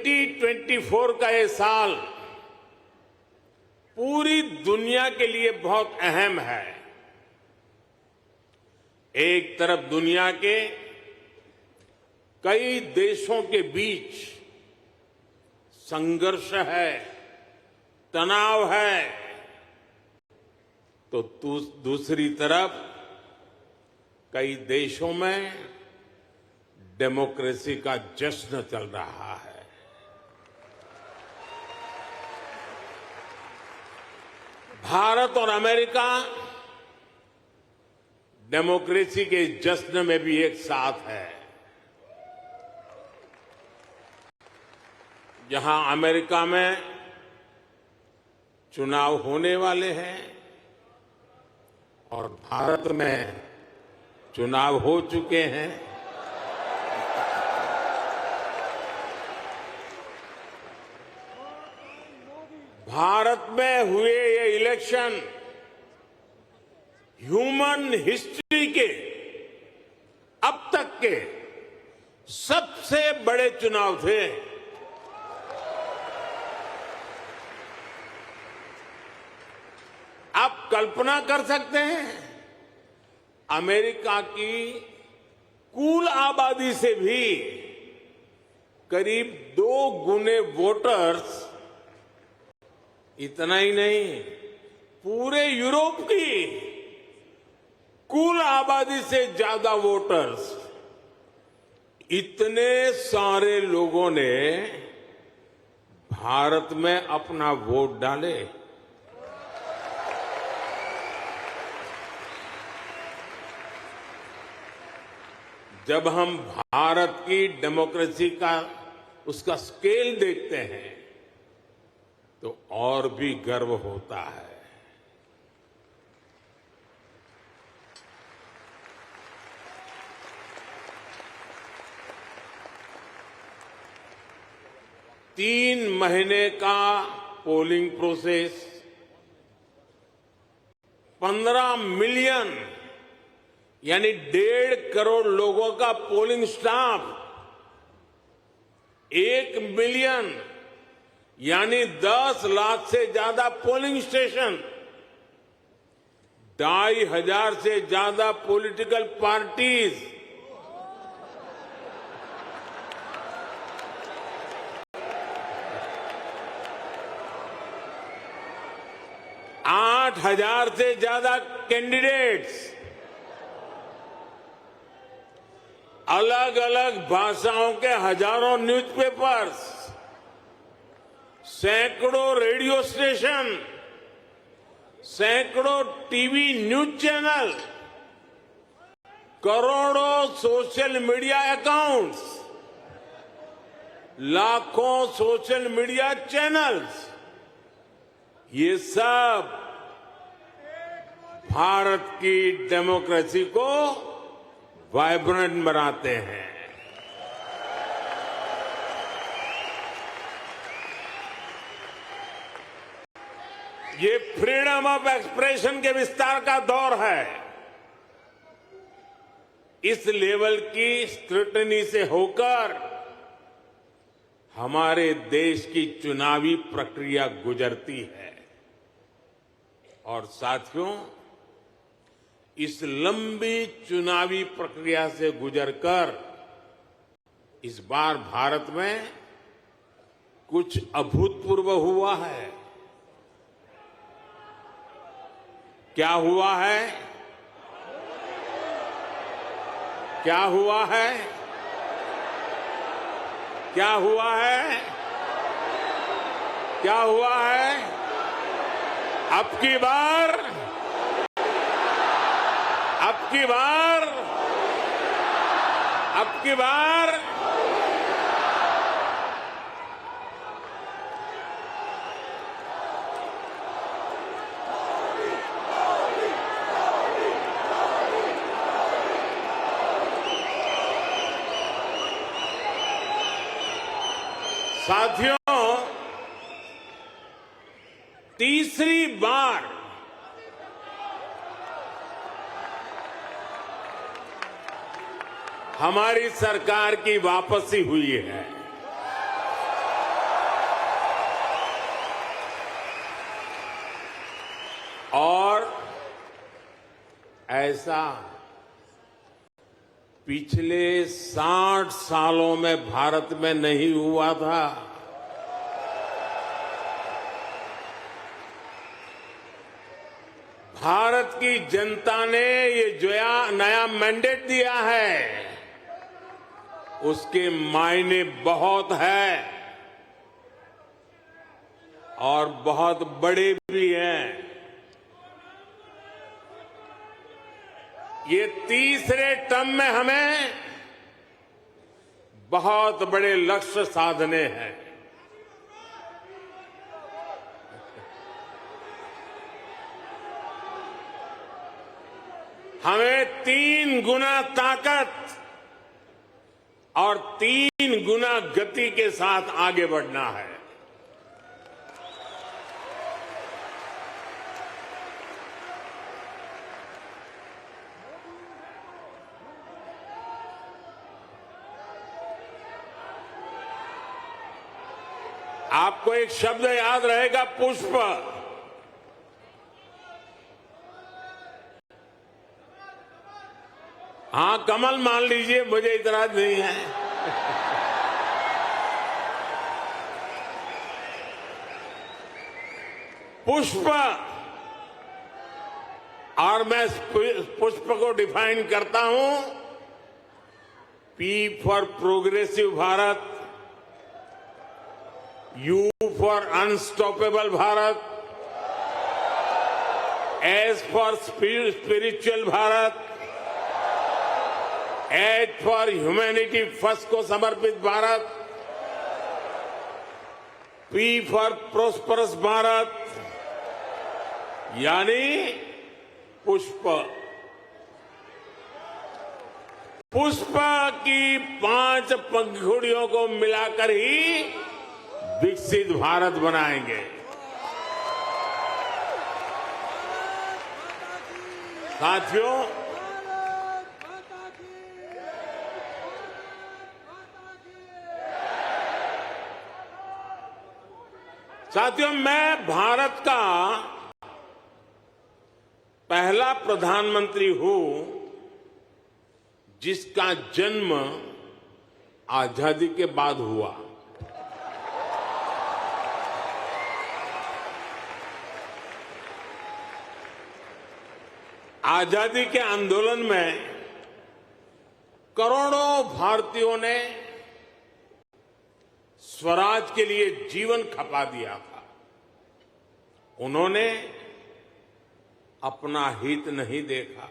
2024 का ये साल पूरी दुनिया के लिए बहुत अहम है। एक तरफ दुनिया के कई देशों के बीच संघर्ष है, तनाव है, तो दूसरी तरफ कई देशों में डेमोक्रेसी का जश्न चल रहा है। भारत और अमेरिका डेमोक्रेसी के जश्न में भी एक साथ है। जहां अमेरिका में चुनाव होने वाले हैं और भारत में चुनाव हो चुके हैं, भारत में हुए ये इलेक्शन ह्यूमन हिस्ट्री के अब तक के सबसे बड़े चुनाव थे। आप कल्पना कर सकते हैं, अमेरिका की कुल आबादी से भी करीब 2 गुने वोटर्स, इतना ही नहीं, पूरे यूरोप की कुल आबादी से ज्यादा वोटर्स, इतने सारे लोगों ने भारत में अपना वोट डाले। जब हम भारत की डेमोक्रेसी का उसका स्केल देखते हैं तो और भी गर्व होता है। तीन महीने का पोलिंग प्रोसेस, 15 मिलियन यानी 1.5 करोड़ लोगों का पोलिंग स्टाफ, 1 मिलियन यानी 10 लाख से ज्यादा पोलिंग स्टेशन, 2,500 से ज्यादा पॉलिटिकल पार्टीज, आठ 8,000 से ज्यादा कैंडिडेट्स, अलग अलग भाषाओं के हजारों न्यूज़पेपर्स, सैकड़ों रेडियो स्टेशन, सैकड़ों टीवी न्यूज चैनल, करोड़ों सोशल मीडिया अकाउंट्स, लाखों सोशल मीडिया चैनल्स, ये सब भारत की डेमोक्रेसी को वाइब्रेंट बनाते हैं। ये फ्रीडम ऑफ एक्सप्रेशन के विस्तार का दौर है। इस लेवल की स्क्रूटनी से होकर हमारे देश की चुनावी प्रक्रिया गुजरती है। और साथियों, इस लंबी चुनावी प्रक्रिया से गुजरकर इस बार भारत में कुछ अभूतपूर्व हुआ है। क्या हुआ है? क्या हुआ है? क्या हुआ है? क्या हुआ है? अब की बार साथियों, तीसरी बार हमारी सरकार की वापसी हुई है। ऐसा पिछले 60 सालों में भारत में नहीं हुआ था। भारत की जनता ने ये जो नया मैंडेट दिया है, उसके मायने बहुत है और बहुत बड़े भी हैं। ये तीसरे टर्म में हमें बहुत बड़े लक्ष्य साधने हैं। हमें 3 गुना ताकत और 3 गुना गति के साथ आगे बढ़ना है। आपको एक शब्द याद रहेगा, पुष्प। हां, कमल मान लीजिए, मुझे इतराज नहीं है। पुष्प, और मैं पुष्प को डिफाइन करता हूं, P for progressive Bharat, you for unstoppable Bharat, S for spiritual Bharat, H for humanity first को समर्पित Bharat, P for prosperous Bharat, यानी पुष्प। पुष्प की 5 पंखुड़ियों को मिलाकर ही विकसित भारत बनाएंगे। साथियों, मैं भारत का पहला प्रधानमंत्री हूं जिसका जन्म आजादी के बाद हुआ। आजादी के आंदोलन में करोड़ों भारतीयों ने स्वराज के लिए जीवन खपा दिया था। उन्होंने अपना हित नहीं देखा,